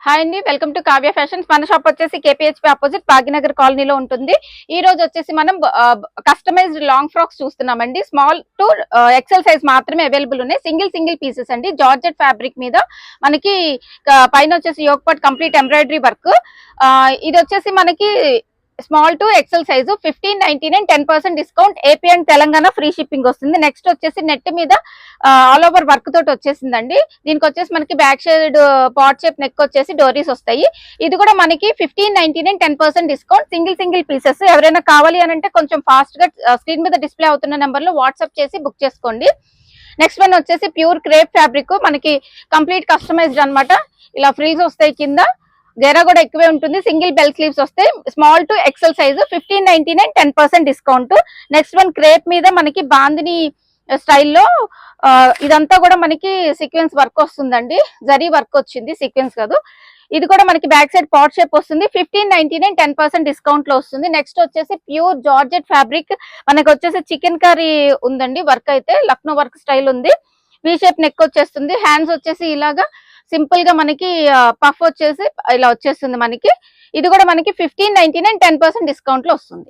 Hi అండి, welcome to Kavya fashions. మన shop వచ్చేసి కేపీహెచ్పీ ఆపోజిట్ భాగ్యనగర్ కాలనీలో ఉంటుంది. ఈ రోజు వచ్చేసి మనం కస్టమైజ్డ్ లాంగ్ ఫ్రాక్స్ చూస్తున్నామండి. స్మాల్ టు ఎక్సెల్ సైజ్ మాత్రమే అవైలబుల్ ఉన్నాయి. సింగిల్ పీసెస్ అండి. జార్జెట్ ఫ్యాబ్రిక్ మీద మనకి పైన వచ్చేసి yoke part complete embroidery work. ఇది వచ్చేసి మనకి small to XL size 1599, 10% discount. AP and Telangana free shipping వస్తుంది. నెక్స్ట్ వచ్చేసి నెట్ మీద ఆల్ ఓవర్ వర్క్ తోటి వచ్చేసిందండి. దీనికి వచ్చేసి మనకి back side pot shape neck వచ్చేసి డోరీస్ వస్తాయి. ఇది కూడా మనకి 1599, 10% డిస్కౌంట్. Single pieces. ఎవరైనా కావాలి అని అంటే కొంచెం ఫాస్ట్ గా స్క్రీన్ మీద డిస్ప్లే అవుతున్న నెంబర్ లో వాట్సాప్ చేసి బుక్ చేసుకోండి. నెక్స్ట్ వన్ వచ్చేసి ప్యూర్ క్రేప్ ఫ్యాబ్రిక్, మనకి కంప్లీట్ కస్టమైజ్డ్ అనమాట. ఇలా ఫ్రీజ్ వస్తాయి, కింద గెరా కూడా ఎక్కువే ఉంటుంది. సింగిల్ బెల్ స్లీవ్స్ వస్తాయి. Small to XL size 1599, 10% discount. Next one crepe మీద మనకి బాందిని స్టైల్లో ఇదంతా కూడా మనకి సీక్వెన్స్ వర్క్ వస్తుందండి. జరీ వర్క్ వచ్చింది, సీక్వెన్స్ కాదు. ఇది కూడా మనకి బ్యాక్ సైడ్ పాట్ షేప్ వస్తుంది. 1599, 10% డిస్కౌంట్ లో వస్తుంది. నెక్స్ట్ వచ్చేసి ప్యూర్ జార్జెట్ ఫ్యాబ్రిక్, మనకి వచ్చేసి చికెన్ కర్రీ ఉందండి. వర్క్ అయితే లక్నో వర్క్ స్టైల్ ఉంది. వి షేప్ నెక్ వచ్చేస్తుంది. హ్యాండ్స్ వచ్చేసి ఇలాగా సింపుల్ గా మనకి పఫ్ వచ్చేసి ఇలా వచ్చేస్తుంది మనకి. ఇది కూడా మనకి 1599, 10% డిస్కౌంట్ లో వస్తుంది.